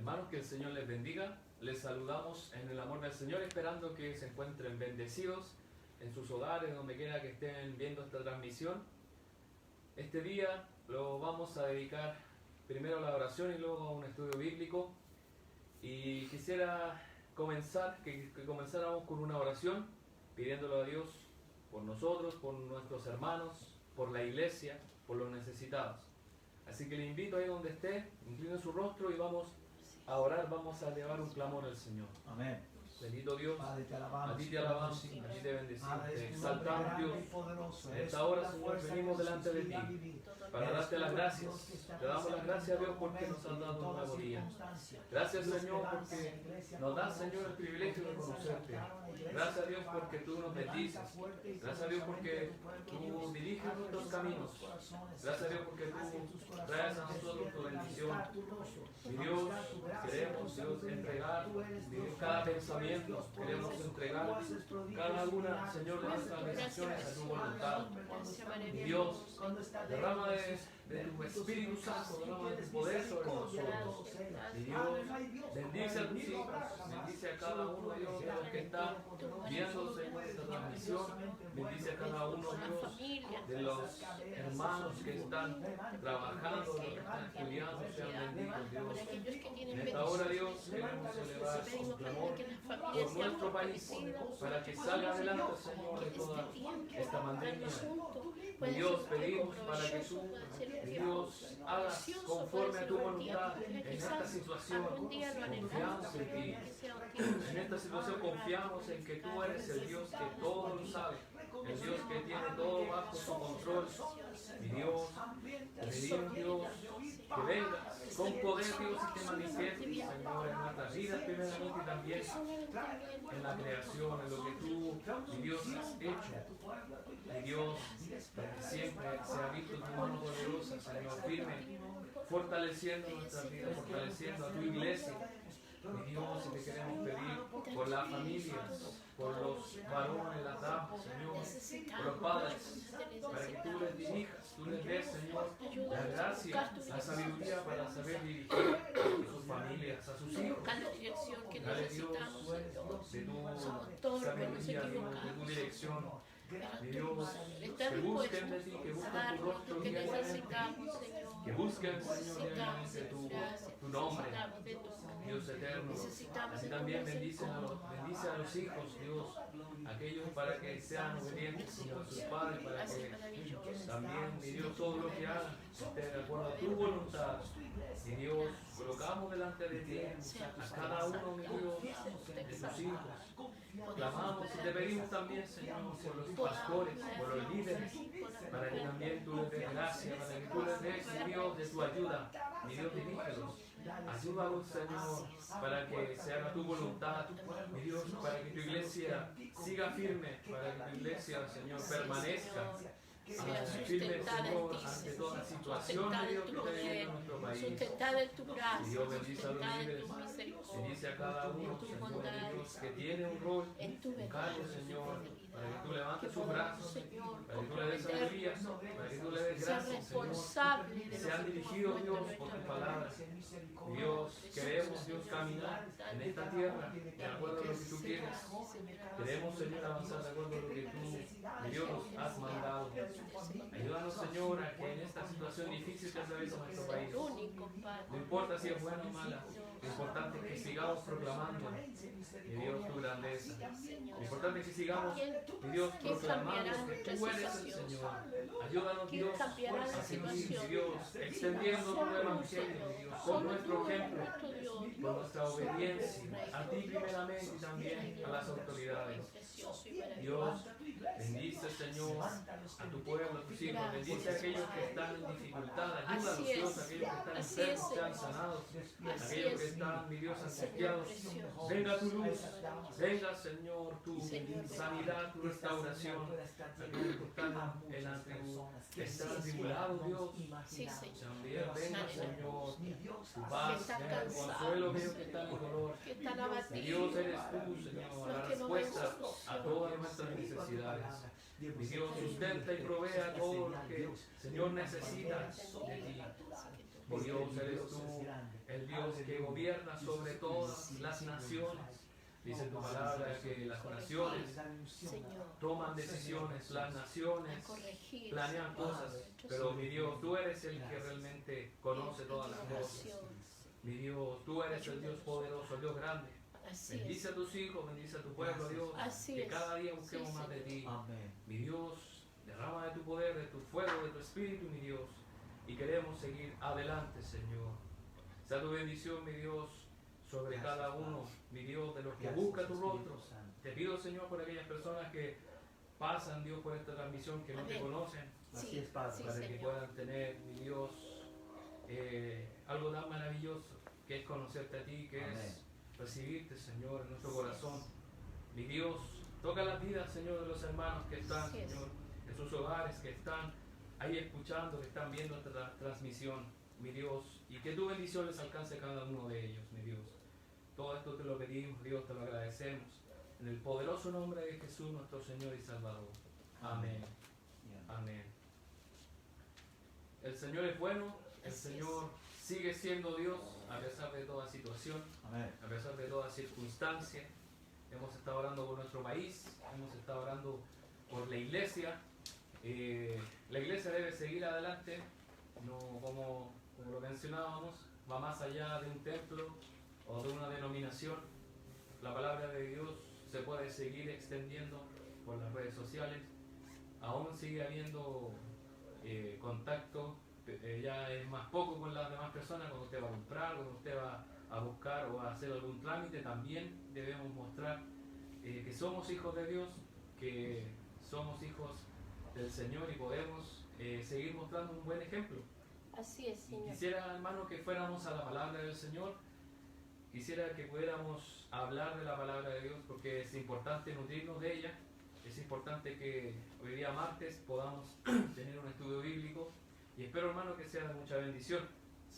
Hermanos, que el Señor les bendiga. Les saludamos en el amor del Señor, esperando que se encuentren bendecidos en sus hogares, donde quiera que estén viendo esta transmisión. Este día lo vamos a dedicar primero a la oración y luego a un estudio bíblico. Y quisiera comenzar, que comenzáramos con una oración, pidiéndole a Dios por nosotros, por nuestros hermanos, por la iglesia, por los necesitados. Así que le invito ahí donde esté, incline su rostro y vamos a orar, vamos a elevar un clamor al Señor. Amén. Bendito Dios, Padre, te alabamos, a ti te alabamos, a ti te bendecimos, te exaltamos, Dios. En esta esta hora, Señor, venimos delante de ti para darte las gracias. Te damos las gracias, Dios, porque nos has dado un nuevo día. Gracias, Señor, porque nos das, Señor, el privilegio de conocerte. Gracias, Dios, porque tú nos bendices. Gracias, Dios, porque tú diriges nuestros caminos. Gracias, Dios, porque tú traes a nosotros tu bendición. Mi Dios, queremos, Dios, entregar cada pensamiento, queremos entregar cada una, Señor, de nuestras decisiones a tu voluntad. Mi Dios, derrama de tu Espíritu Santo, derrama de tu poder sobre nosotros. Mi Dios, bendice a tus hijos, bendice a cada uno, Dios, de los que están viendo, Señor, esta transmisión. Bendice a cada uno, Dios, de los hermanos que están trabajando, los que están estudiando, sean benditos, Dios. En esta hora, Dios, queremos elevar un clamor por nuestro país, para que salga adelante, Señor, de toda esta pandemia. Mi Dios, pedimos para que tú, mi Dios, hagas conforme a tu voluntad en esta situación. Confiamos en ti. En esta situación confiamos en que tú eres el Dios que todo lo sabe, el Dios que tiene todo bajo su control. Mi Dios, pedimos, Dios, que vengas con poder, Dios, y te manifiestes, Señor, en nuestras vidas primeramente y también en la creación, en lo que tú, mi Dios, has hecho. Mi Dios, para que siempre se ha visto tu mano poderosa, Señor, firme, fortaleciendo nuestras vidas, fortaleciendo a tu iglesia. Mi Dios, y te queremos pedir por las familias, por los varones, las damas, Señor, por los padres, para que tú les dirijas, tú les des, Señor, la gracia, la sabiduría para saber dirigir a sus familias, a sus hijos. Dale, Dios, de tu sabiduría, Dios, de tu dirección. Mi Dios, que busquen de ti, que busquen tu rostro diariamente, que busquen, Señor, diariamente tu nombre, Dios eterno. Así también bendice a los hijos, Dios, aquellos para que sean obedientes, Señor, a sus padres, para que también, mi Dios, todo lo que hagan esté de acuerdo a tu voluntad. Mi Dios, colocamos delante de ti a cada uno, mi Dios, de tus hijos. Clamamos y te pedimos también, Señor, por los pastores, por los líderes, para que también tú les des gracia, para que tú les des, mi Dios, de tu ayuda. Mi Dios, dirígelos. Ayúdalos, Señor, para que se haga tu voluntad, mi Dios, para que tu iglesia siga firme, para que tu iglesia, Señor, permanezca firme, Señor, ante toda situación, Dios, que esté viviendo en nuestro país. Y Dios bendice a los líderes, bendice a cada uno, Señor, Dios, que tiene un rol, un cargo, Señor, para que tú levantes sus brazos, para que tú le des sabiduría, para que tú le des gracia, Señor. Sean dirigidos, Dios, por tu palabra. Dios, queremos, Dios, caminar en esta tierra de acuerdo a lo que tú quieres. Queremos, Señor, avanzar de acuerdo a lo que tú, Dios, nos has mandado. Ayúdanos, Señor, a que en esta situación difícil que atraviesa nuestro país, no importa si es buena o mala, lo importante es que sigamos proclamando, mi Dios, tu grandeza. Lo importante es que sigamos, mi Dios, proclamando que tú eres el Señor. Ayúdanos, Dios, a seguir, mi Dios, extendiendo tu evangelio, mi Dios, con nuestro ejemplo, con nuestra obediencia a ti primeramente y también a las autoridades. Dios, bendice, Señor, a tu pueblo, a tus hijos. Bendice a aquellos que están en dificultad. Ayúdalos, Dios, a aquellos que están enfermos, sean sanados. Aquellos que están, mi Dios, angustiados. Venga tu luz. Venga, Señor, tu sanidad, tu restauración. Aquellos que están en la tribu, que están atribulados, Dios. También venga, Señor, tu paz. Venga el consuelo, aquellos que están en dolor. Dios, eres tú, Señor, la respuesta a todas nuestras necesidades. Mi Dios, sustenta y provea todo lo que, Señor, necesita de ti. Oh Dios, eres tú, el Dios que gobierna sobre todas las naciones. Dice tu palabra que las naciones toman decisiones, las naciones planean cosas, pero mi Dios, tú eres el que realmente conoce todas las cosas. Mi Dios, tú eres el Dios poderoso, el Dios grande. Bendice a tus hijos, bendice a tu pueblo, Dios, que cada día busquemos más de ti. Mi Dios, derrama de tu poder, de tu fuego, de tu espíritu, mi Dios, y queremos seguir adelante, Señor. Sea tu bendición, mi Dios, sobre cada uno, mi Dios, de los que busca tu rostro. Te pido, Señor, por aquellas personas que pasan, Dios, por esta transmisión, que no te conocen, para que puedan tener, mi Dios, algo tan maravilloso, que es conocerte a ti, que es recibirte, Señor, en nuestro corazón. Mi Dios, toca las vidas, Señor, de los hermanos que están, Señor, en sus hogares, que están ahí escuchando, que están viendo esta transmisión, mi Dios, y que tu bendición les alcance a cada uno de ellos, mi Dios. Todo esto te lo pedimos, Dios, te lo agradecemos. En el poderoso nombre de Jesús, nuestro Señor y Salvador. Amén. Amén. El Señor es bueno, el Señor sigue siendo Dios a pesar de toda situación, a pesar de toda circunstancia. Hemos estado orando por nuestro país, hemos estado orando por la iglesia. La iglesia debe seguir adelante, no como lo mencionábamos, va más allá de un templo o de una denominación. La palabra de Dios se puede seguir extendiendo por las redes sociales. Aún sigue habiendo contacto, ya es más poco con las demás personas. Cuando usted va a comprar, cuando usted va a buscar o a hacer algún trámite, también debemos mostrar que somos hijos de Dios, que somos hijos del Señor y podemos seguir mostrando un buen ejemplo. Así es, Señor. Quisiera, hermano, que fuéramos a la palabra del Señor. Quisiera que pudiéramos hablar de la palabra de Dios, porque es importante nutrirnos de ella. Es importante que hoy día martes podamos tener un estudio bíblico, y espero, hermano, que sea de mucha bendición.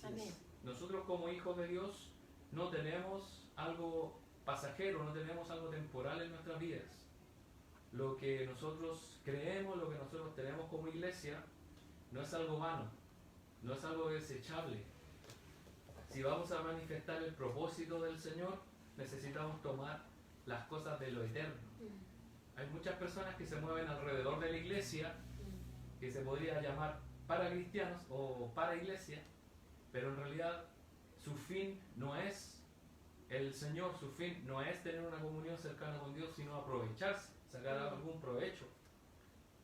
Amén. Nosotros como hijos de Dios no tenemos algo pasajero, no tenemos algo temporal en nuestras vidas. Lo que nosotros creemos, lo que nosotros tenemos como iglesia, no es algo vano, no es algo desechable. Si vamos a manifestar el propósito del Señor, necesitamos tomar las cosas de lo eterno. Hay muchas personas que se mueven alrededor de la iglesia, que se podría llamar para cristianos o para iglesia, pero en realidad su fin no es el Señor, su fin no es tener una comunión cercana con Dios, sino aprovecharse, sacar algún provecho,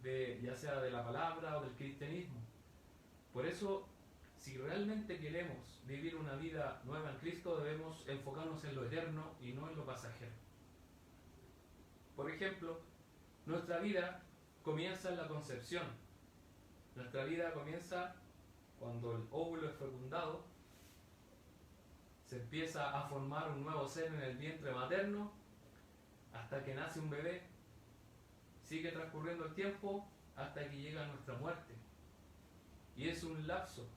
ya sea de la palabra o del cristianismo. Por eso, si realmente queremos vivir una vida nueva en Cristo, debemos enfocarnos en lo eterno y no en lo pasajero. Por ejemplo, nuestra vida comienza en la concepción. Nuestra vida comienza cuando el óvulo es fecundado, se empieza a formar un nuevo ser en el vientre materno, hasta que nace un bebé. Sigue transcurriendo el tiempo hasta que llega nuestra muerte. Y es un lapso,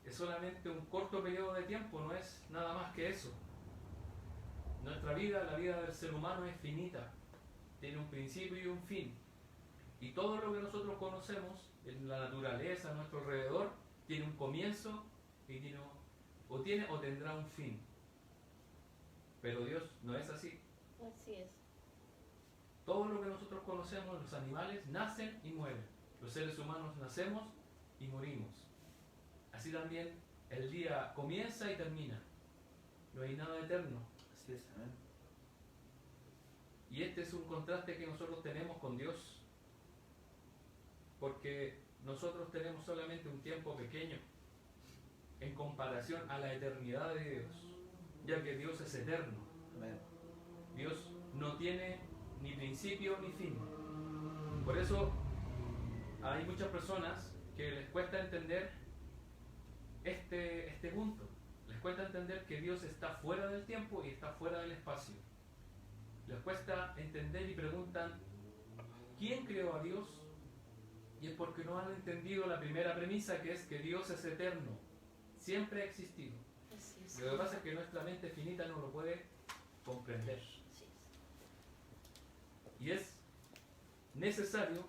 es solamente un corto periodo de tiempo, no es nada más que eso. Nuestra vida, la vida del ser humano es finita, tiene un principio y un fin. Y todo lo que nosotros conocemos en la naturaleza, a nuestro alrededor, tiene un comienzo y tiene o tendrá un fin. Pero Dios no es así. Así es. Todo lo que nosotros conocemos, los animales nacen y mueren. Los seres humanos nacemos y morimos. Así también el día comienza y termina. No hay nada eterno. Así es, amén. Y este es un contraste que nosotros tenemos con Dios, porque nosotros tenemos solamente un tiempo pequeño en comparación a la eternidad de Dios, ya que Dios es eterno. Amén. Dios no tiene ni principio ni fin. Por eso hay muchas personas que les cuesta entender este punto. Les cuesta entender que Dios está fuera del tiempo y está fuera del espacio. Les cuesta entender y preguntan, ¿quién creó a Dios? Y es porque no han entendido la primera premisa, que es que Dios es eterno, siempre ha existido. Así es. Lo que pasa es que nuestra mente finita no lo puede comprender. Así es. Y es necesario,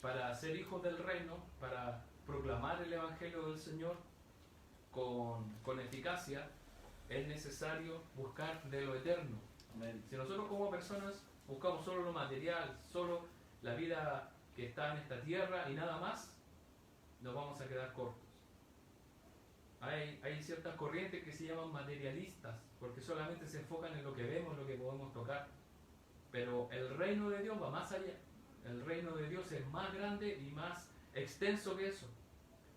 para ser hijos del reino, para proclamar el Evangelio del Señor, con eficacia, es necesario buscar de lo eterno. Amén. Si nosotros como personas buscamos solo lo material, solo la vida que está en esta tierra y nada más, nos vamos a quedar cortos. Hay ciertas corrientes que se llaman materialistas, porque solamente se enfocan en lo que vemos, lo que podemos tocar. Pero el reino de Dios va más allá. El reino de Dios es más grande y más extenso que eso,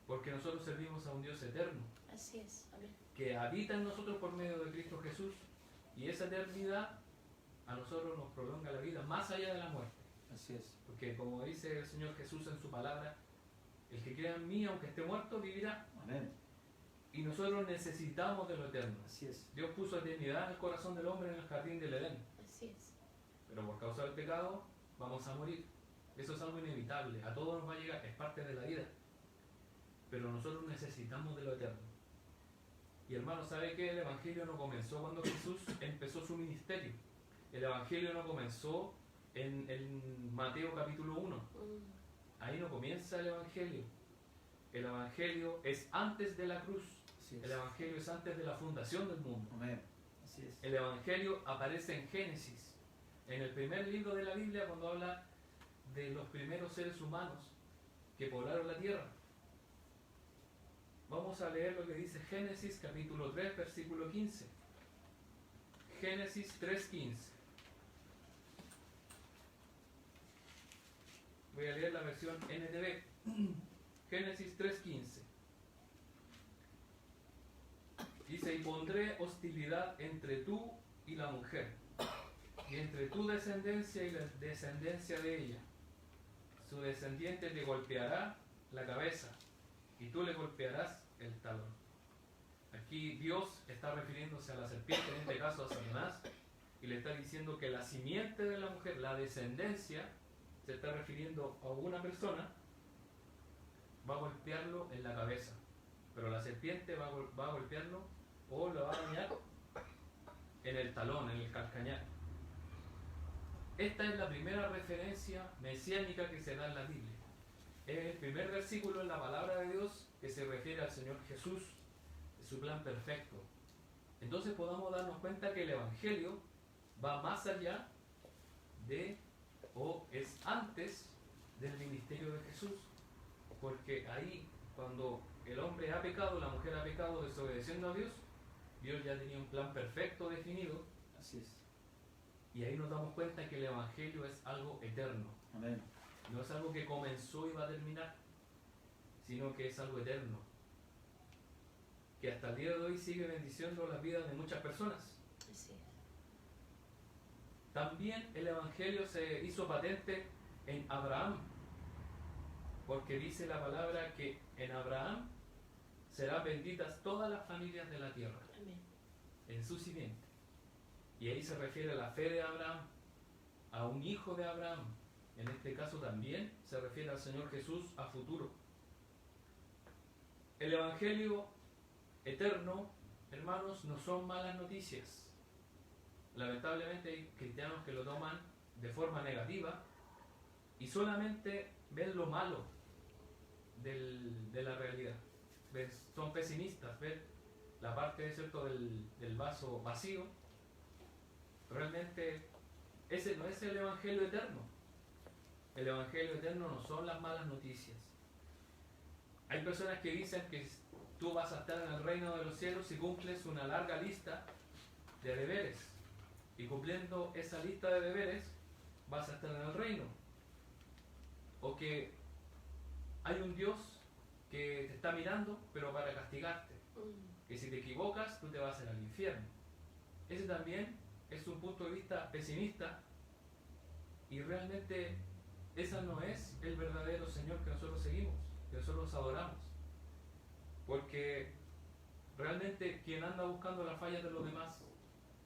porque nosotros servimos a un Dios eterno. Así es. Amén. Que habita en nosotros por medio de Cristo Jesús, y esa eternidad a nosotros nos prolonga la vida más allá de la muerte. Así es. Porque como dice el Señor Jesús en su palabra, el que crea en mí, aunque esté muerto, vivirá. Amén. Y nosotros necesitamos de lo eterno. Así es. Dios puso eternidad en el corazón del hombre en el jardín del Edén, Así es. pero por causa del pecado vamos a morir. Eso es algo inevitable, a todos nos va a llegar, es parte de la vida. Pero nosotros necesitamos de lo eterno. Y hermano, ¿sabe que el Evangelio no comenzó cuando Jesús empezó su ministerio? El Evangelio no comenzó en Mateo capítulo 1. Ahí no comienza el Evangelio. El Evangelio es antes de la cruz. Así es. El Evangelio es antes de la fundación del mundo. Amén. Así es. El Evangelio aparece en Génesis, en el primer libro de la Biblia, cuando habla de los primeros seres humanos que poblaron la tierra. Vamos a leer lo que dice Génesis capítulo 3, versículo 15. Génesis 3:15. Voy a leer la versión NTV. Génesis 3:15. Dice: y pondré hostilidad entre tú y la mujer, y entre tu descendencia y la descendencia de ella. Su descendiente te golpeará la cabeza, y tú le golpearás el talón. Aquí Dios está refiriéndose a la serpiente, en este caso a Satanás, y le está diciendo que la simiente de la mujer, la descendencia, se está refiriendo a una persona, va a golpearlo en la cabeza, pero la serpiente va a golpearlo o lo va a dañar en el talón, en el calcañar. Esta es la primera referencia mesiánica que se da en la Biblia. Es el primer versículo en la palabra de Dios que se refiere al Señor Jesús, de su plan perfecto. Entonces podamos darnos cuenta que el Evangelio va más allá de, o es antes del ministerio de Jesús, porque ahí cuando el hombre ha pecado, la mujer ha pecado desobedeciendo a Dios, Dios ya tenía un plan perfecto definido. Así es. Y ahí nos damos cuenta que el Evangelio es algo eterno. Amén. No es algo que comenzó y va a terminar, sino que es algo eterno, que hasta el día de hoy sigue bendiciendo las vidas de muchas personas. Así es. También el Evangelio se hizo patente en Abraham, porque dice la palabra que en Abraham serán benditas todas las familias de la tierra, Amén. en su simiente. Y ahí se refiere a la fe de Abraham, a un hijo de Abraham. En este caso también se refiere al Señor Jesús a futuro. El Evangelio eterno, hermanos, no son malas noticias. Lamentablemente hay cristianos que lo toman de forma negativa y solamente ven lo malo de la realidad. Son pesimistas, ven la parte, ¿cierto?, del vaso vacío. Realmente ese no es el Evangelio eterno. El Evangelio eterno no son las malas noticias. Hay personas que dicen que tú vas a estar en el reino de los cielos si cumples una larga lista de deberes. Y cumpliendo esa lista de deberes vas a estar en el reino. O que hay un Dios que te está mirando pero para castigarte. Que si te equivocas tú te vas a ir al infierno. Ese también es un punto de vista pesimista y realmente ese no es el verdadero Señor que nosotros seguimos, que nosotros adoramos. Porque realmente quien anda buscando las fallas de los demás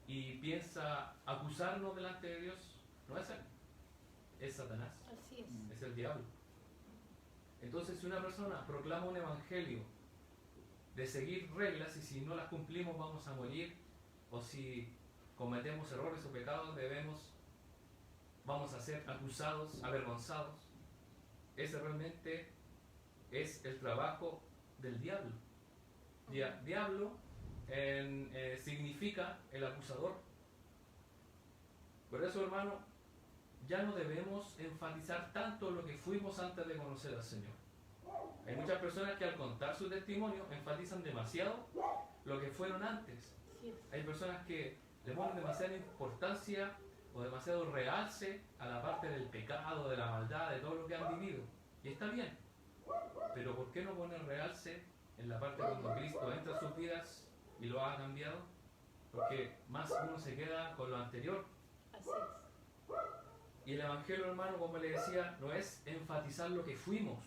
y piensa acusarnos delante de Dios, no es Él, es Satanás, Así es. es el diablo. Entonces si una persona proclama un evangelio de seguir reglas y si no las cumplimos vamos a morir, o si cometemos errores o pecados vamos a ser acusados, avergonzados, ese realmente es el trabajo del diablo. Diablo significa el acusador. Por eso, hermano, ya no debemos enfatizar tanto lo que fuimos antes de conocer al Señor. Hay muchas personas que al contar su testimonio enfatizan demasiado lo que fueron antes. Hay personas que le ponen demasiada importancia o demasiado realce a la parte del pecado, de la maldad, de todo lo que han vivido. Y está bien. Pero ¿por qué no poner realce en la parte cuando Cristo entra a sus vidas y lo ha cambiado? Porque más uno se queda con lo anterior. Así es. Y el Evangelio, hermano, como le decía, no es enfatizar lo que fuimos,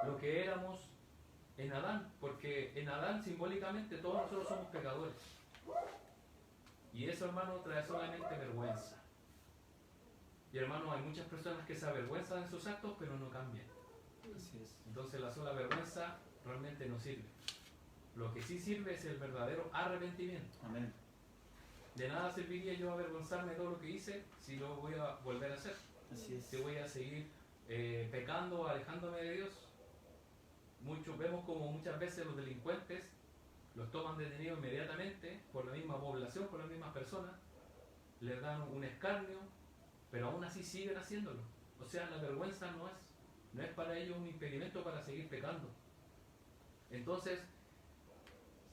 lo que éramos en Adán, porque en Adán simbólicamente todos nosotros somos pecadores. Y eso, hermano, trae solamente vergüenza. Y hermano, hay muchas personas que se avergüenzan de sus actos, pero no cambian. Así es. Entonces la sola vergüenza realmente no sirve. Lo que sí sirve es el verdadero arrepentimiento. Amén. De nada serviría yo avergonzarme de todo lo que hice si lo voy a volver a hacer. Así es. Si voy a seguir pecando, alejándome de Dios. Vemos como muchas veces los delincuentes los toman detenidos inmediatamente por la misma población, por las mismas personas, les dan un escarnio, pero aún así siguen haciéndolo. O sea, la vergüenza no es para ellos un impedimento para seguir pecando. Entonces,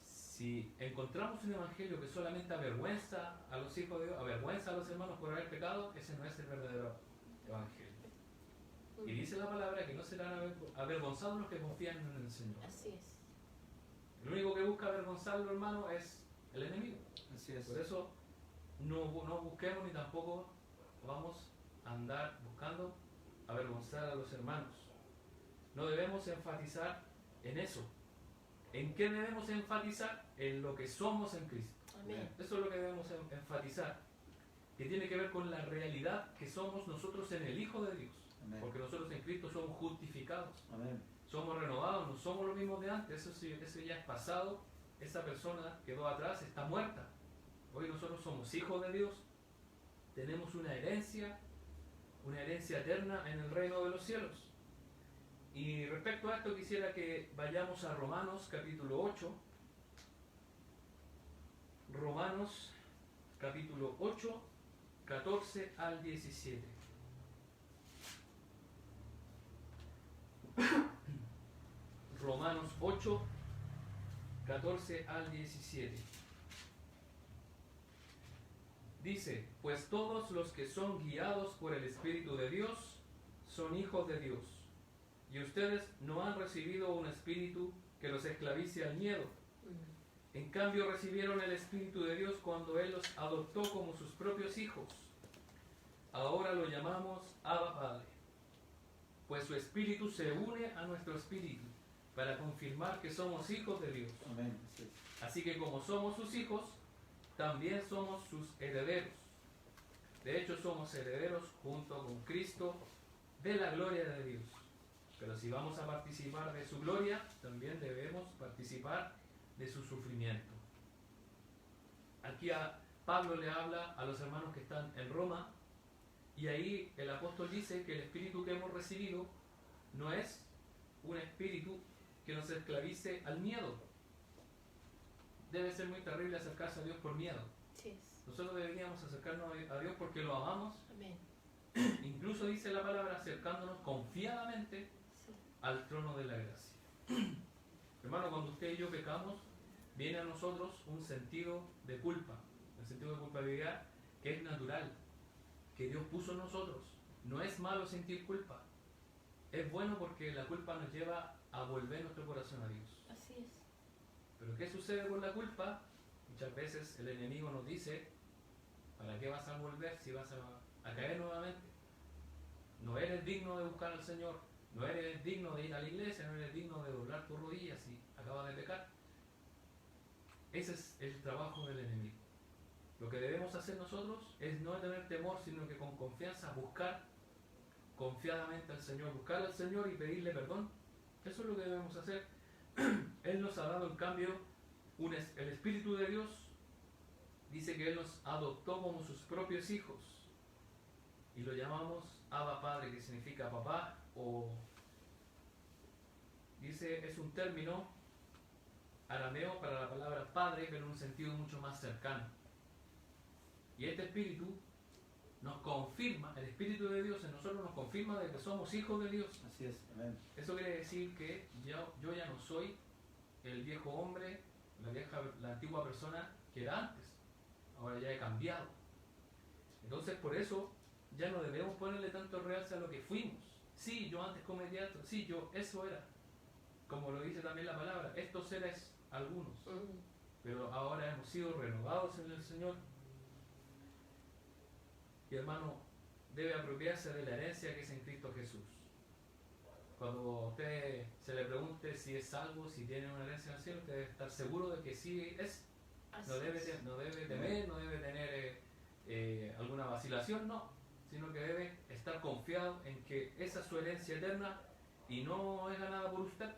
si encontramos un evangelio que solamente avergüenza a los hijos de Dios, avergüenza a los hermanos por haber pecado, ese no es el verdadero evangelio. Y dice la palabra que no serán avergonzados los que confían en el Señor. Así es. El único que busca avergonzarlo, hermano, es el enemigo. Así es. Por eso no busquemos ni tampoco vamos a andar buscando avergonzar a los hermanos. No debemos enfatizar en eso. ¿En qué debemos enfatizar? En lo que somos en Cristo. Amén. Eso es lo que debemos enfatizar, que tiene que ver con la realidad que somos nosotros en el Hijo de Dios. Amén. Porque nosotros en Cristo somos justificados, Amén. somos renovados, no somos los mismos de antes. Eso ya es pasado, esa persona quedó atrás, está muerta. Hoy nosotros somos hijos de Dios, tenemos una herencia eterna en el reino de los cielos. Y respecto a esto quisiera que vayamos a Romanos capítulo 8. Romanos capítulo 8, 14 al 17. Romanos 8, 14 al 17. Dice, pues todos los que son guiados por el Espíritu de Dios son hijos de Dios. Y ustedes no han recibido un espíritu que los esclavice al miedo. En cambio recibieron el Espíritu de Dios cuando Él los adoptó como sus propios hijos. Ahora lo llamamos Abba Padre. Pues su Espíritu se une a nuestro Espíritu para confirmar que somos hijos de Dios. Amén. Así que como somos sus hijos, también somos sus herederos. De hecho, somos herederos junto con Cristo de la gloria de Dios. Pero si vamos a participar de su gloria, también debemos participar de su sufrimiento. Aquí Pablo le habla a los hermanos que están en Roma, y ahí el apóstol dice que el espíritu que hemos recibido no es un espíritu que nos esclavice al miedo. Debe ser muy terrible acercarse a Dios por miedo. Sí es. Nosotros deberíamos acercarnos a Dios porque lo amamos. Amén. Incluso dice la palabra acercándonos confiadamente Sí. al trono de la gracia. Hermano, cuando usted y yo pecamos, viene a nosotros un sentido de culpa, un sentido de culpabilidad que es natural, que Dios puso en nosotros. No es malo sentir culpa. Es bueno porque la culpa nos lleva a volver nuestro corazón a Dios. Así es. Pero ¿qué sucede con la culpa? Muchas veces el enemigo nos dice, ¿para qué vas a volver si vas a caer nuevamente? No eres digno de buscar al Señor, no eres digno de ir a la iglesia, no eres digno de doblar tus rodillas si acabas de pecar. Ese es el trabajo del enemigo. Lo que debemos hacer nosotros es no tener temor, sino que con confianza buscar confiadamente al Señor, buscar al Señor y pedirle perdón. Eso es lo que debemos hacer. Él nos ha dado en cambio el Espíritu de Dios. Dice que Él nos adoptó como sus propios hijos y lo llamamos Abba Padre, que significa papá, o dice, es un término arameo para la palabra padre, pero en un sentido mucho más cercano. Y este espíritu nos confirma, el Espíritu de Dios en nosotros nos confirma de que somos hijos de Dios. Así es, amén. Eso quiere decir que yo ya no soy el viejo hombre, la antigua persona que era antes. Ahora ya he cambiado. Entonces por eso ya no debemos ponerle tanto realce a lo que fuimos. Sí, yo antes cometía esto, sí, yo eso era. Como lo dice también la palabra, estos eres algunos. Pero ahora hemos sido renovados en el Señor. Y hermano, debe apropiarse de la herencia que es en Cristo Jesús. Cuando a usted se le pregunte si es salvo, si tiene una herencia en el cielo, usted debe estar seguro de que sí es. No debe temer, no debe tener alguna vacilación, no, sino que debe estar confiado en que esa es su herencia eterna y no es ganada por usted,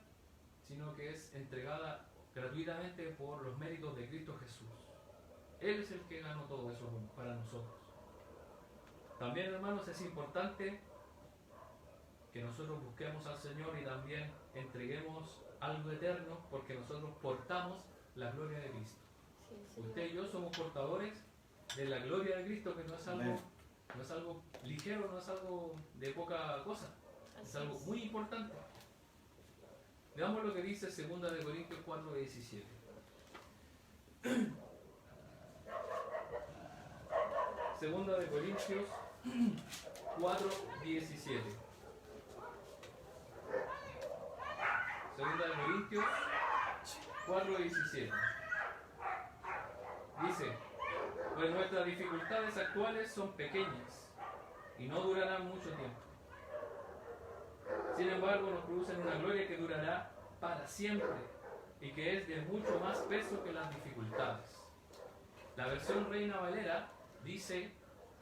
sino que es entregada gratuitamente por los méritos de Cristo Jesús. Él es el que ganó todo eso para nosotros. También, hermanos, es importante que nosotros busquemos al Señor y también entreguemos algo eterno, porque nosotros portamos la gloria de Cristo. Sí, Usted y yo somos portadores de la gloria de Cristo, que no es algo ligero, no es algo de poca cosa, es algo muy importante. Veamos lo que dice 2 de Corintios 4:17. 2 de Corintios 4:17. 2 de Corintios 4:17. Dice: pues nuestras dificultades actuales son pequeñas y no durarán mucho tiempo. Sin embargo, nos producen una gloria que durará para siempre y que es de mucho más peso que las dificultades. La versión Reina Valera dice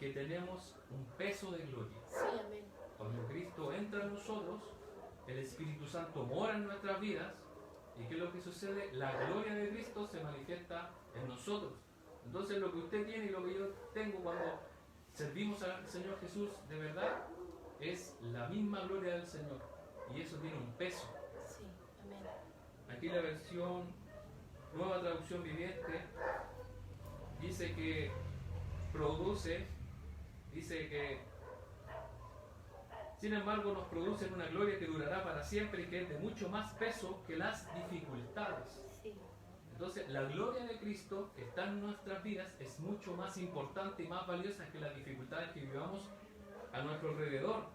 que tenemos un peso de gloria. Sí, amén. Cuando Cristo entra en nosotros, el Espíritu Santo mora en nuestras vidas. ¿Y qué es lo que sucede? La gloria de Cristo se manifiesta en nosotros. Entonces lo que usted tiene y lo que yo tengo cuando servimos al Señor Jesús de verdad es la misma gloria del Señor. Y eso tiene un peso. Sí, amén. Aquí la versión Nueva Traducción Viviente dice que sin embargo nos producen una gloria que durará para siempre y que es de mucho más peso que las dificultades. Sí. Entonces la gloria de Cristo que está en nuestras vidas es mucho más importante y más valiosa que las dificultades que vivamos a nuestro alrededor.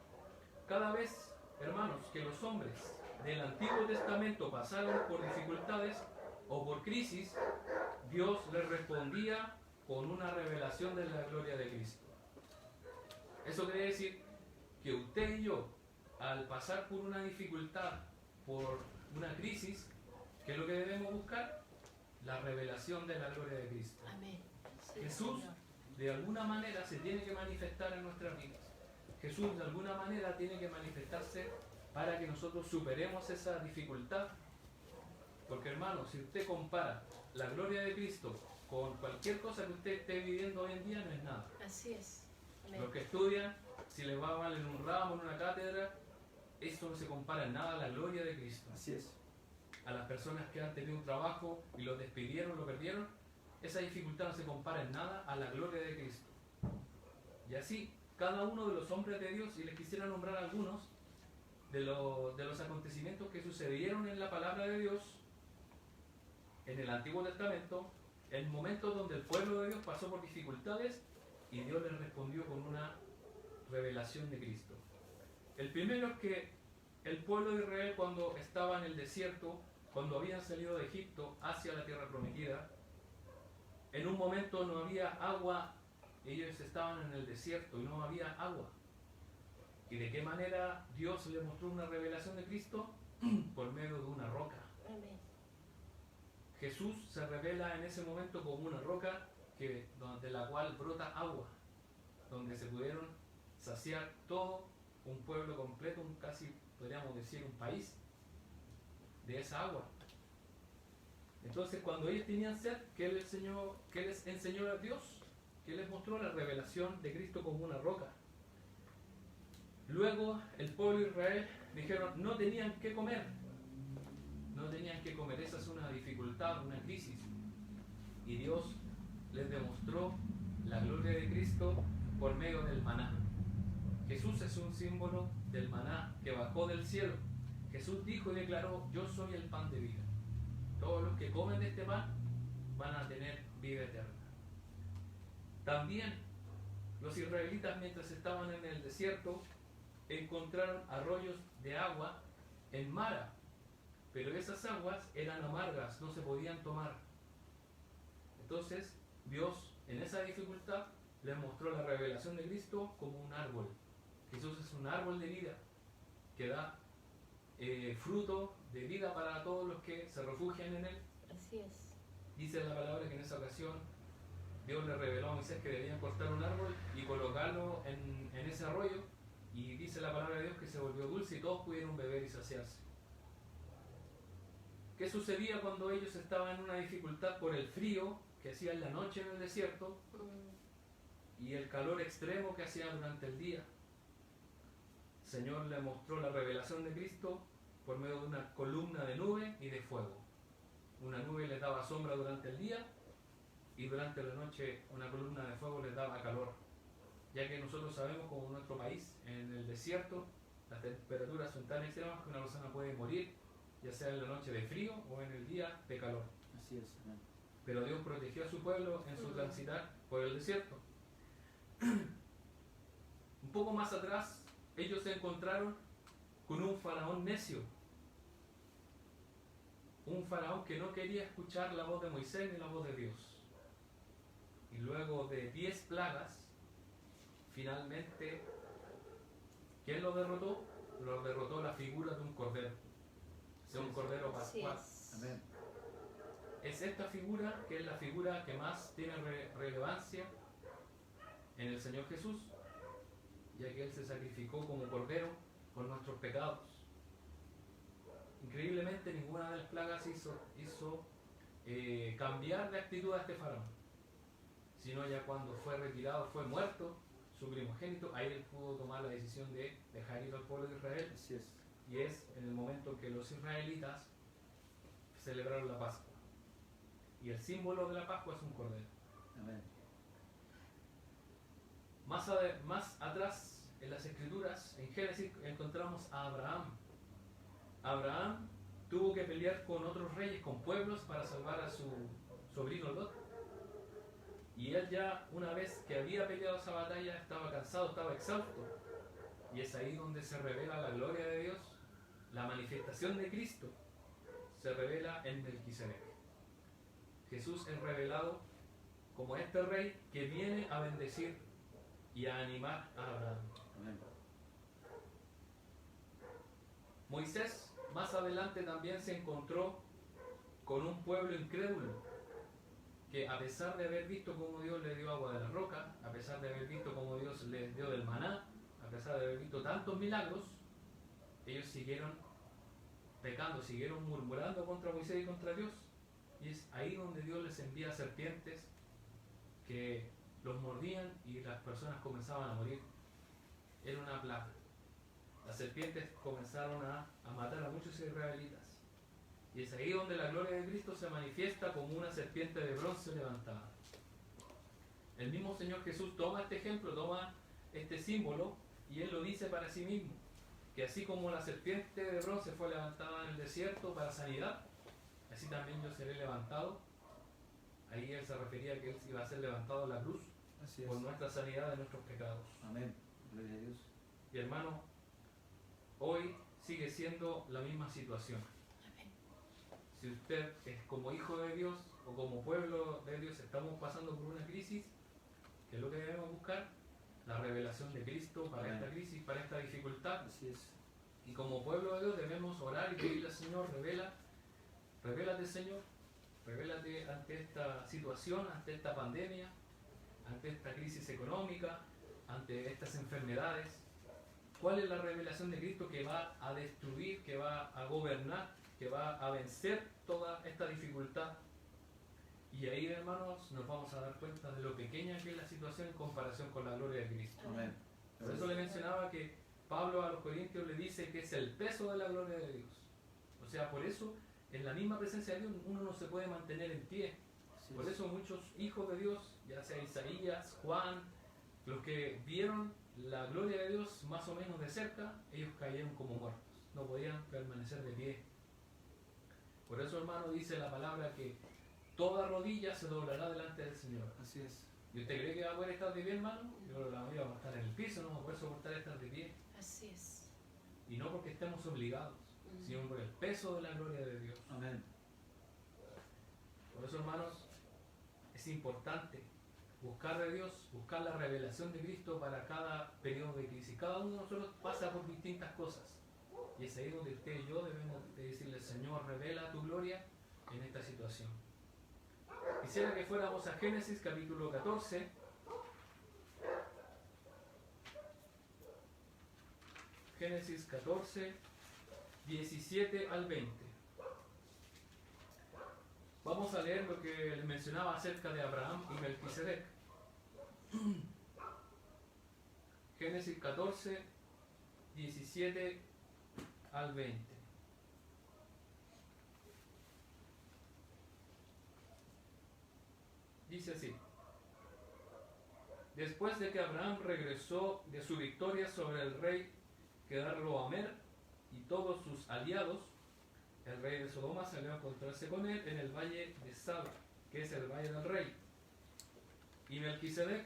Cada vez, hermanos, que los hombres del Antiguo Testamento pasaron por dificultades o por crisis, Dios les respondía con una revelación de la gloria de Cristo. Eso quiere decir que usted y yo, al pasar por una dificultad, por una crisis, ¿qué es lo que debemos buscar? La revelación de la gloria de Cristo. Amén. Sí, Jesús, Señor. de alguna manera, se tiene que manifestar en nuestras vidas. Jesús, de alguna manera, tiene que manifestarse para que nosotros superemos esa dificultad. Porque, hermano, si usted compara la gloria de Cristo con cualquier cosa que usted esté viviendo hoy en día, no es nada. Así es. Amén. Los que estudian, si les va mal en un ramo, en una cátedra, eso no se compara en nada a la gloria de Cristo. Así es. A las personas que han tenido un trabajo y lo despidieron, lo perdieron, esa dificultad no se compara en nada a la gloria de Cristo. Y así, cada uno de los hombres de Dios, y les quisiera nombrar algunos de los acontecimientos que sucedieron en la palabra de Dios, en el Antiguo Testamento, en momentos donde el pueblo de Dios pasó por dificultades y Dios les respondió con una revelación de Cristo. El primero es que el pueblo de Israel, cuando estaba en el desierto, cuando habían salido de Egipto hacia la tierra prometida, en un momento no había agua, ellos estaban en el desierto y no había agua. ¿Y de qué manera Dios les mostró una revelación de Cristo? Por medio de una roca. Amén. Jesús se revela en ese momento como una roca de la cual brota agua, donde se pudieron saciar todo un pueblo completo, casi podríamos decir un país, de esa agua. Entonces, cuando ellos tenían sed, ¿qué les enseñó a Dios? ¿Qué les mostró? La revelación de Cristo como una roca. Luego, el pueblo de Israel dijeron, no tenían que comer, no tenían que comer. Esa es una dificultad, una crisis. Y Dios les demostró la gloria de Cristo por medio del maná. Jesús es un símbolo del maná que bajó del cielo. Jesús dijo y declaró: yo soy el pan de vida. Todos los que comen de este pan van a tener vida eterna. También los israelitas, mientras estaban en el desierto, encontraron arroyos de agua en Mara, pero esas aguas eran amargas, no se podían tomar. Entonces Dios, en esa dificultad, les mostró la revelación de Cristo como un árbol. Jesús es un árbol de vida que da fruto de vida para todos los que se refugian en él. Así es. Dice la palabra que en esa ocasión Dios le reveló a Moisés que debían cortar un árbol y colocarlo en ese arroyo, y dice la palabra de Dios que se volvió dulce y todos pudieron beber y saciarse. ¿Qué sucedía cuando ellos estaban en una dificultad por el frío que hacía en la noche en el desierto y el calor extremo que hacía durante el día? El Señor le mostró la revelación de Cristo por medio de una columna de nube y de fuego. Una nube les daba sombra durante el día y durante la noche una columna de fuego les daba calor. Ya que nosotros sabemos, como en nuestro país, en el desierto, las temperaturas son tan extremas que una persona puede morir, ya sea en la noche de frío o en el día de calor. Así es, amén. Pero Dios protegió a su pueblo en su transitar por el desierto. Un poco más atrás, ellos se encontraron con un faraón necio. Un faraón que no quería escuchar la voz de Moisés ni la voz de Dios. Y luego de 10 plagas, finalmente, ¿quién lo derrotó? Lo derrotó la figura de un cordero. De un cordero pascual. Amén. Es esta figura que es la figura que más tiene relevancia en el Señor Jesús, ya que Él se sacrificó como cordero por nuestros pecados. Increíblemente, ninguna de las plagas hizo cambiar de actitud a este faraón, sino ya cuando fue retirado, fue muerto su primogénito, ahí él pudo tomar la decisión de dejar ir al pueblo de Israel. Así es. Y es en el momento en que los israelitas celebraron la Pascua. Y el símbolo de la Pascua es un cordero. Amén. Más atrás en las Escrituras, en Génesis, encontramos a Abraham. Abraham tuvo que pelear con otros reyes, con pueblos, para salvar a su sobrino Lot. Y él ya, una vez que había peleado esa batalla, estaba cansado, estaba exhausto. Y es ahí donde se revela la gloria de Dios, la manifestación de Cristo se revela en Melquisedec. Jesús es revelado como este rey que viene a bendecir y a animar a Abraham. Amén. Moisés más adelante también se encontró con un pueblo incrédulo que, a pesar de haber visto cómo Dios le dio agua de la roca, a pesar de haber visto cómo Dios les dio del maná, a pesar de haber visto tantos milagros, ellos siguieron pecando, siguieron murmurando contra Moisés y contra Dios. Y es ahí donde Dios les envía serpientes que los mordían y las personas comenzaban a morir. Era una plaga. Las serpientes comenzaron a matar a muchos israelitas. Y es ahí donde la gloria de Cristo se manifiesta como una serpiente de bronce levantada. El mismo Señor Jesús toma este ejemplo, toma este símbolo, y Él lo dice para sí mismo, que así como la serpiente de bronce fue levantada en el desierto para sanidad, así también yo seré levantado. Ahí Él se refería a que Él iba a ser levantado a la cruz Así es. por nuestra sanidad de nuestros pecados. Amén. Gloria a Dios. Y hermano, hoy sigue siendo la misma situación. Si usted es como hijo de Dios o como pueblo de Dios, estamos pasando por una crisis, ¿qué es lo que debemos buscar? La revelación de Cristo para Amén. esta crisis, para esta dificultad. Así es. Y como pueblo de Dios debemos orar y pedirle al Señor: revélate Señor, revélate ante esta situación, ante esta pandemia, ante esta crisis económica, ante estas enfermedades. ¿Cuál es la revelación de Cristo que va a destruir, que va a gobernar, que va a vencer toda esta dificultad? Y ahí, hermanos, nos vamos a dar cuenta de lo pequeña que es la situación en comparación con la gloria de Cristo. Amén. Por eso le mencionaba que Pablo a los Corintios le dice que es el peso de la gloria de Dios. O sea, por eso en la misma presencia de Dios uno no se puede mantener en pie. Así Por es. eso muchos hijos de Dios, ya sea Isaías, Juan, los que vieron la gloria de Dios más o menos de cerca, ellos cayeron como muertos, no podían permanecer de pie. Por eso, hermano, dice la palabra que toda rodilla se doblará delante del Señor. Así es. ¿Y usted cree que va a poder estar de pie, hermano? Yo la mayoría va a estar en el piso, no va a poder soportar estar de pie. Así es. Y no porque estemos obligados, sino por el peso de la gloria de Dios. Amén. Por eso, hermanos, es importante buscar de Dios, buscar la revelación de Cristo para cada periodo de crisis. Cada uno de nosotros pasa por distintas cosas. Y es ahí donde usted y yo debemos de decirle, Señor, revela tu gloria en esta situación. Quisiera que fuéramos a Génesis capítulo 14. Génesis 14, 17 al 20. Vamos a leer lo que les mencionaba acerca de Abraham y Melquisedec. Génesis 14, 17 al 20. Dice así: después de que Abraham regresó de su victoria sobre el rey Kedorlaomer y todos sus aliados, el rey de Sodoma salió a encontrarse con él en el valle de Saba, que es el valle del rey. Y Melquisedec,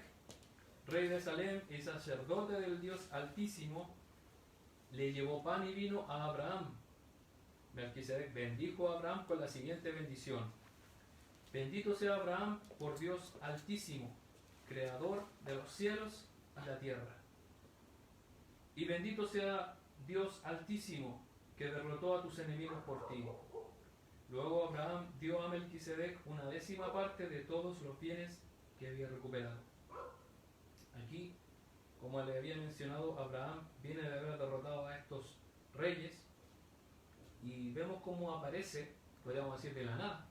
rey de Salem y sacerdote del Dios Altísimo, le llevó pan y vino a Abraham. Melquisedec bendijo a Abraham con la siguiente bendición: bendito sea Abraham por Dios Altísimo, creador de los cielos y la tierra. Y bendito sea Dios Altísimo, que derrotó a tus enemigos por ti. Luego Abraham dio a Melquisedec una décima parte de todos los bienes que había recuperado. Aquí, como le había mencionado, Abraham viene de haber derrotado a estos reyes y vemos cómo aparece, podríamos decir de la nada,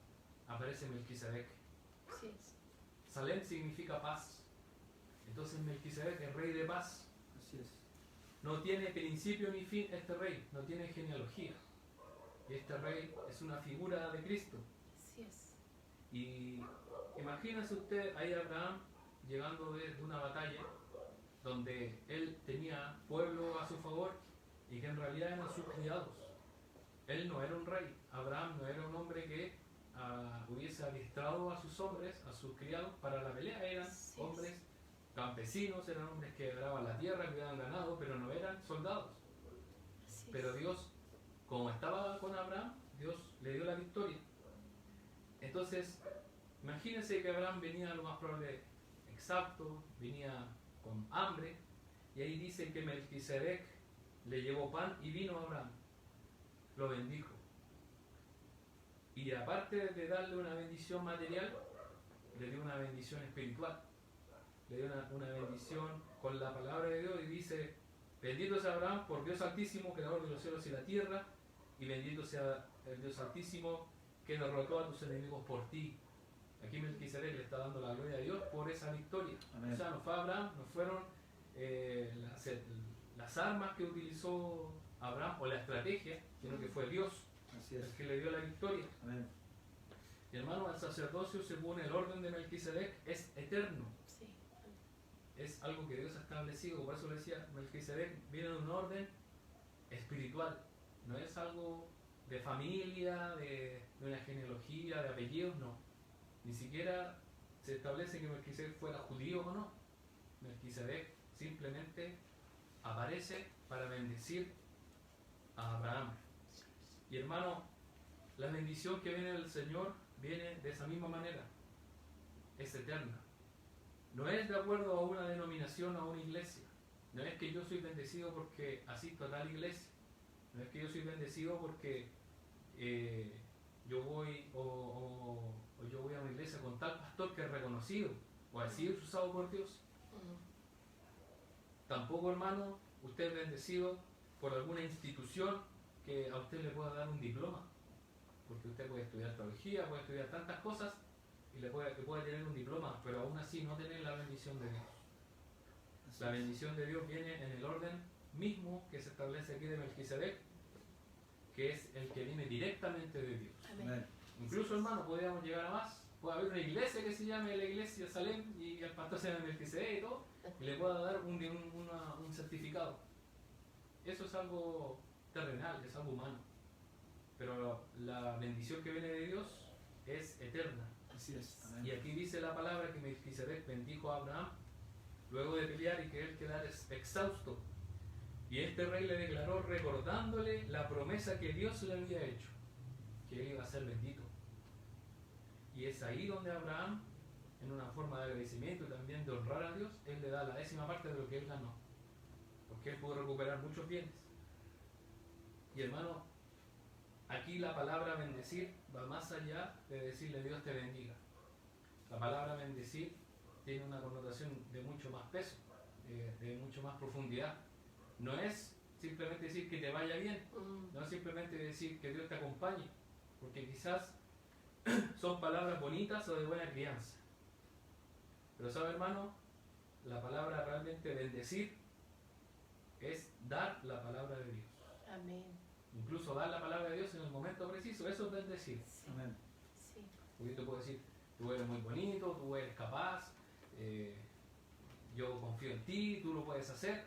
aparece Melquisedec. Así es. Salem significa paz. Entonces Melquisedec es rey de paz. Así es. No tiene principio ni fin este rey, no tiene genealogía. Y este rey es una figura de Cristo. Así es. Y imagínese usted ahí a Abraham llegando de una batalla donde él tenía pueblo a su favor y que en realidad eran sus criados. Él no era un rey. Abraham no era un hombre que hubiese adiestrado a sus hombres, a sus criados para la pelea. Eran Así hombres es. campesinos, eran hombres que araban la tierra, cuidaban ganado, pero no eran soldados. Así Pero es. Dios, como estaba con Abraham, Dios le dio la victoria. Entonces, imagínense que Abraham venía lo más probable exhausto, venía con hambre, y ahí dice que Melquisedec le llevó pan y vino a Abraham, lo bendijo. Y aparte de darle una bendición material, le dio una bendición espiritual. Le dio una bendición con la palabra de Dios y dice: bendito sea Abraham por Dios Altísimo, creador de los cielos y la tierra, y bendito sea el Dios Altísimo que derrotó a tus enemigos por ti. Aquí Melquisedec le está dando la gloria a Dios por esa victoria. Amén. O sea, no fue Abraham, no fueron las armas que utilizó Abraham o la estrategia, sino que fue Dios Así el es. que le dio la victoria. Amén. Y hermano, el sacerdocio según el orden de Melquisedec es eterno. Sí. Es algo que Dios ha establecido. Por eso le decía, Melquisedec viene de un orden espiritual. No es algo de familia, de una genealogía, de apellidos, no. Ni siquiera se establece que Melquisedec fuera judío o no. Melquisedec simplemente aparece para bendecir a Abraham. Y hermano, la bendición que viene del Señor viene de esa misma manera. Es eterna. No es de acuerdo a una denominación o a una iglesia. No es que yo soy bendecido porque asisto a tal iglesia. No es que yo soy bendecido porque yo voy o yo voy a una iglesia con tal pastor que es reconocido o ha sido usado por Dios. Tampoco, hermano, usted es bendecido por alguna institución que a usted le pueda dar un diploma. Porque usted puede estudiar teología, puede estudiar tantas cosas y puede tener un diploma, pero aún así no tener la bendición de Dios. Así La es. bendición de Dios viene en el orden mismo que se establece aquí de Melquisedec. que es el que viene directamente de Dios. Amén. Amén. Incluso, hermano, podríamos llegar a más. Puede haber una iglesia que se llame la iglesia Salem y el pastor se llame Melquisedec y todo, y le pueda dar un certificado. Eso es algo terrenal, es algo humano. Pero la bendición que viene de Dios es eterna. Así es. Y Amén. aquí dice la palabra que Melquisedec bendijo a Abraham luego de pelear y querer quedar exhausto. Y este rey le declaró recordándole la promesa que Dios le había hecho, que él iba a ser bendito. Y es ahí donde Abraham, en una forma de agradecimiento y también de honrar a Dios, él le da la 10ª parte de lo que él ganó. Porque él pudo recuperar muchos bienes. Y hermano, aquí la palabra bendecir va más allá de decirle Dios te bendiga. La palabra bendecir tiene una connotación de mucho más peso, de mucho más profundidad. No es simplemente decir que te vaya bien, no es simplemente decir que Dios te acompañe, porque quizás son palabras bonitas o de buena crianza. Pero sabe, hermano, la palabra realmente bendecir es dar la palabra de Dios. Amén. Incluso dar la palabra de Dios en el momento preciso, eso es bendecir. Sí. Amén. Sí. Porque yo te puedo decir, tú eres muy bonito, tú eres capaz, yo confío en ti, tú lo puedes hacer.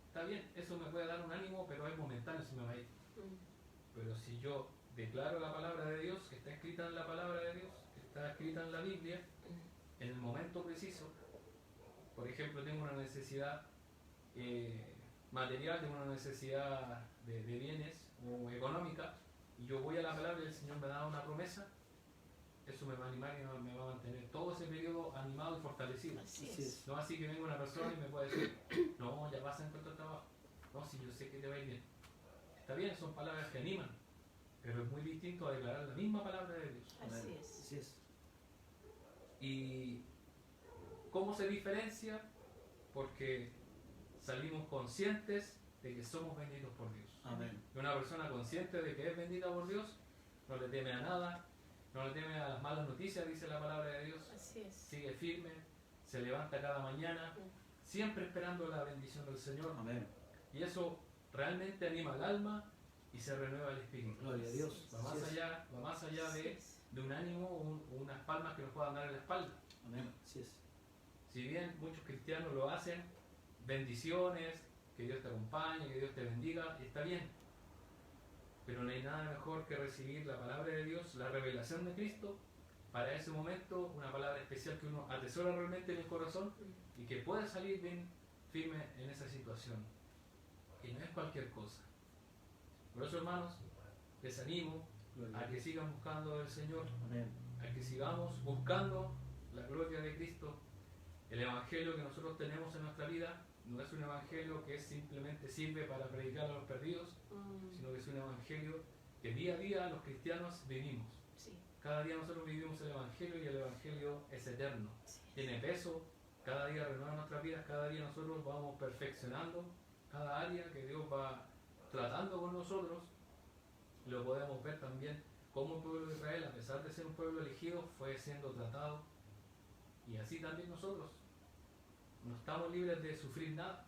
Está bien, eso me puede dar un ánimo, pero es momentáneo, se me va a ir. Pero si yo declaro la palabra de Dios, que está escrita en la palabra de Dios, que está escrita en la Biblia, en el momento preciso, por ejemplo, tengo una necesidad material, tengo una necesidad de bienes o económica, y yo voy a la palabra y el Señor me da una promesa, eso me va a animar y me va a mantener todo ese periodo animado y fortalecido. Así Así es. es. No así que venga una persona y me puede decir, no, ya vas a encontrar trabajo. No, si yo sé que te va a ir bien. Está bien, son palabras que animan, pero es muy distinto a declarar la misma palabra de Dios. Así Amén. es. Así es. ¿Y cómo se diferencia? Porque salimos conscientes de que somos benditos por Dios. Amén. Y una persona consciente de que es bendita por Dios no le teme a nada, no le teme a las malas noticias, dice la palabra de Dios. Así es. Sigue firme, se levanta cada mañana, siempre esperando la bendición del Señor. Amén. Y eso realmente anima al alma y se renueva el espíritu. Gloria a Dios. Va más Así es. allá, va más allá Así de es. un ánimo o unas palmas que nos puedan dar en la espalda. Amén. Así es. Si bien muchos cristianos lo hacen, bendiciones, que Dios te acompañe, que Dios te bendiga, está bien. Pero no hay nada mejor que recibir la palabra de Dios, la revelación de Cristo, para ese momento, una palabra especial que uno atesora realmente en el corazón y que puede salir bien firme en esa situación. Que no es cualquier cosa. Por eso, hermanos, les animo Gloria a a que Dios. sigan buscando al Señor, Amén. a que sigamos buscando la gloria de Cristo. El evangelio que nosotros tenemos en nuestra vida no es un evangelio que simplemente sirve para predicar a los perdidos, sino que es un evangelio que día a día los cristianos vivimos. Sí. Cada día nosotros vivimos el evangelio y el evangelio es eterno. Sí. Tiene peso, cada día renueva nuestras vidas, cada día nosotros vamos perfeccionando cada área que Dios va tratando con nosotros. Lo podemos ver también como el pueblo de Israel, a pesar de ser un pueblo elegido, fue siendo tratado. Y así también nosotros. No estamos libres de sufrir nada.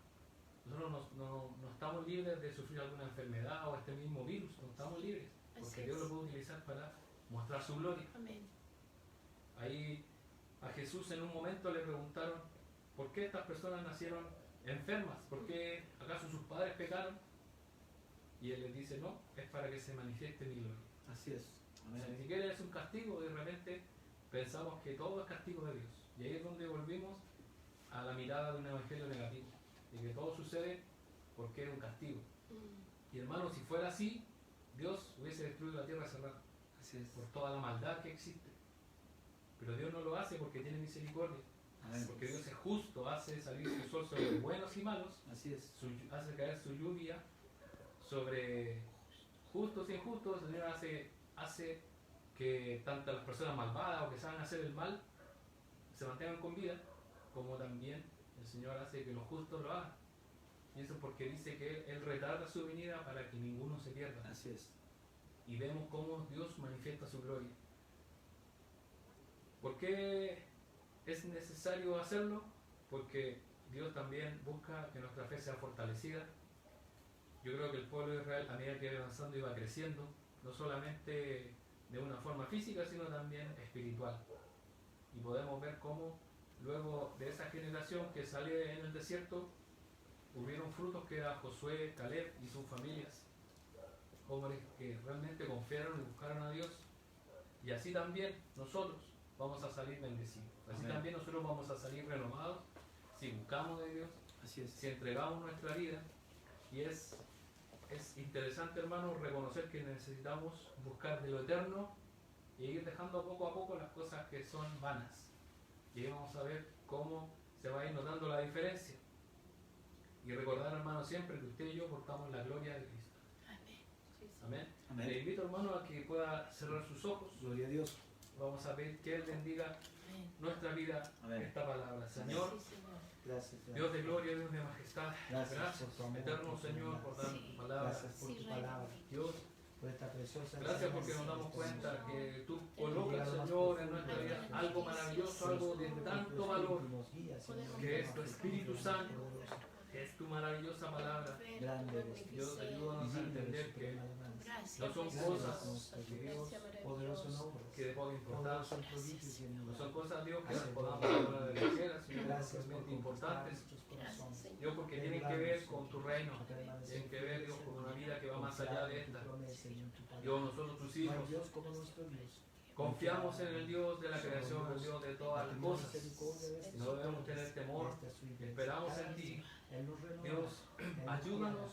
Nosotros no estamos libres de sufrir alguna enfermedad o este mismo virus. No estamos libres. Así Porque Dios es. lo puede utilizar para mostrar su gloria. Amén. Ahí a Jesús en un momento le preguntaron ¿por qué estas personas nacieron enfermas? ¿Por qué acaso sus padres pecaron? Y él les dice, no, es para que se manifieste mi gloria. Así es. O sea, ni Amén. siquiera es un castigo, de repente pensamos que todo es castigo de Dios. Y ahí es donde volvimos a la mirada de un evangelio negativo, de que todo sucede porque es un castigo. Y hermano, si fuera así, Dios hubiese destruido la tierra hace rato, Así es. por toda la maldad que existe. Pero Dios no lo hace porque tiene misericordia, Amén. porque Dios es justo, hace salir su sol sobre buenos y malos, Así es. hace caer su lluvia sobre justos e injustos. El Señor hace que tanto las personas malvadas o que saben hacer el mal se mantengan con vida, como también el Señor hace que los justos lo hagan. Y eso porque dice que Él retarda su venida para que ninguno se pierda. Así es. Y vemos cómo Dios manifiesta su gloria. ¿Por qué es necesario hacerlo? Porque Dios también busca que nuestra fe sea fortalecida. yo creo que el pueblo de Israel, a medida que iba avanzando, iba creciendo, no solamente de una forma física, sino también espiritual. Y podemos ver cómo luego de esa generación que sale en el desierto, hubieron frutos que eran Josué, Caleb y sus familias, hombres que realmente confiaron y buscaron a Dios. Y así también nosotros vamos a salir bendecidos. Así Amén. también nosotros vamos a salir renovados si buscamos de Dios, Así es. si entregamos nuestra vida. Y es interesante, hermanos, reconocer que necesitamos buscar de lo eterno y ir dejando poco a poco las cosas que son vanas. Y ahí vamos a ver cómo se va a ir notando la diferencia. Y recordar, hermanos, siempre que usted y yo portamos la gloria de Cristo. Amén. Sí, sí. Amén. Amén. Le invito, hermano, a que pueda cerrar sus ojos. Gloria a Dios. Vamos a pedir que Él bendiga Amén. nuestra vida, Amén. esta palabra. Señor, Sí, Señor. Gracias. Dios de gloria, Dios de majestad, Gracias gracias, por tu amor, eterno por tu Señor, bondad. por dar Sí. tu palabra. Gracias por Sí, tu Rey. palabra, Dios, por esta preciosa gracias porque nos enseñanza damos que cuenta tenemos. que tú colocas, Señor, en nuestra vida algo maravilloso, algo de tanto valor, Nos guía, Señor, que es tu Espíritu Santo, poderoso. que es tu maravillosa palabra. Grande eres. Dios, ayúdanos a entender que Gracias. no son Jesús. cosas, Gracias, Dios, Poderoso maravilloso. nombre. que de poca importancia. Poderoso prodigio, Señor. No son cosas, Dios, que las podamos hablar de ligeras, sino que Gracias son por realmente conquistar importantes. nuestros corazones. Gracias, Dios, porque tienen que ver con tu reino, tienen que ver, Dios, con una vida que va más allá de esta. Dios, nosotros tus hijos, Dios como nuestro Dios. confiamos en el Dios de la creación, el Dios de todas las cosas. No debemos tener temor, esperamos en ti. Dios, ayúdanos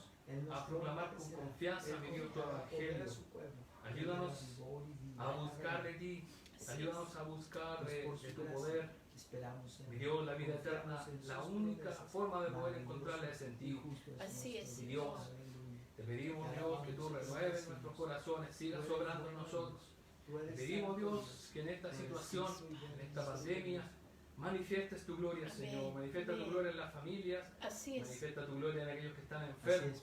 a proclamar con confianza, mi Dios, tu evangelio. Ayúdanos a buscar de ti, ayúdanos a buscar de tu poder. Mi Dios, la vida eterna, la única forma de poder encontrarla es en ti. Así es, Mi Dios, te pedimos, Dios, que tú renueves nuestros corazones, sigas obrando en nosotros. Te pedimos, Dios, que en esta situación, en esta pandemia, manifiestes tu gloria, Señor. Manifiesta tu gloria en las familias, Así es. manifiesta tu gloria en aquellos que están enfermos.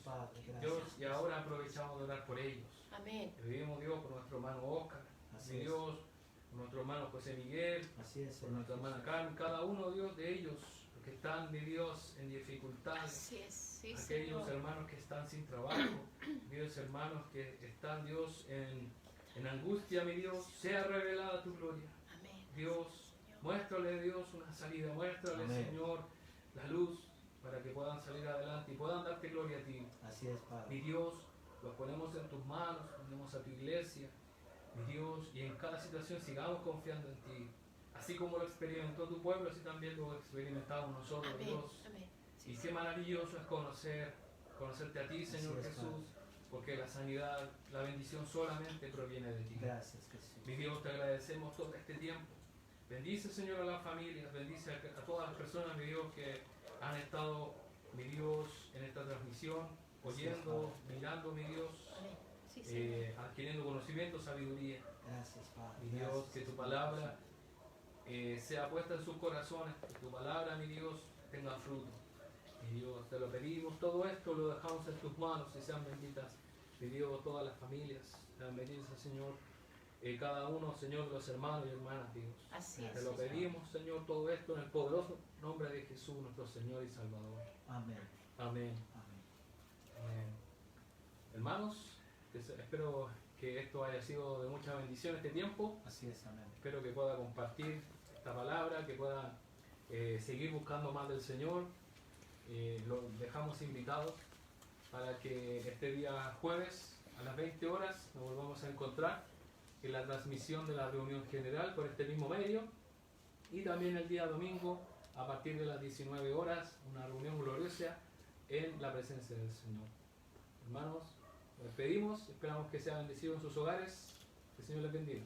Dios, y ahora aprovechamos de orar por ellos. Amén. Te pedimos, Dios, por nuestro hermano Oscar, mi Dios, por nuestro hermano José Miguel, por nuestra hermana Carmen, cada uno, Dios, de ellos, los que están, mi Dios, en dificultades. Así es. Sí, Aquellos Señor. hermanos que están sin trabajo, Dios, hermanos que están, Dios, en angustia, mi Dios, sea revelada tu gloria. Amén. Dios, muéstrale, Dios, una salida, muéstrale, Amén. Señor, la luz para que puedan salir adelante y puedan darte gloria a ti. Así es, Padre. Mi Dios, los ponemos en tus manos, ponemos a tu iglesia, mi Dios, y en cada situación sigamos confiando en ti. Así como lo experimentó tu pueblo, así también lo experimentamos nosotros, Amén. Dios. Amén. Sí, Y qué Señor. maravilloso es conocerte a ti, Señor Así es, Jesús, porque la sanidad, la bendición solamente proviene de ti. Gracias, Jesús. Mi Dios, te agradecemos todo este tiempo. Bendice, Señor, a las familias, bendice a todas las personas, mi Dios, que han estado, mi Dios, en esta transmisión, oyendo, mirando, mi Dios, Amén. Sí, Señor. adquiriendo conocimiento, sabiduría. Gracias, Padre. Mi Dios, Gracias, que tu Señor. palabra sea puesta en sus corazones, que tu palabra, mi Dios, tenga fruto. Mi Dios, te lo pedimos, todo esto lo dejamos en tus manos y sean benditas, mi Dios, todas las familias, sean benditas, Señor, cada uno, Señor, de los hermanos y hermanas, Dios. Así es. Te lo Señor. pedimos, Señor, todo esto en el poderoso nombre de Jesús, nuestro Señor y Salvador. Amén. Amén. Amén. Amén. Hermanos, espero que esto haya sido de mucha bendición este tiempo. Así es, amén. Espero que pueda compartir esta palabra, que pueda seguir buscando más del Señor. Los dejamos invitados para que este día jueves a las 20 horas nos volvamos a encontrar en la transmisión de la reunión general por este mismo medio, y también el día domingo a partir de las 19 horas una reunión gloriosa en la presencia del Señor. Hermanos, nos despedimos, esperamos que sea bendecido en sus hogares, que el Señor les bendiga.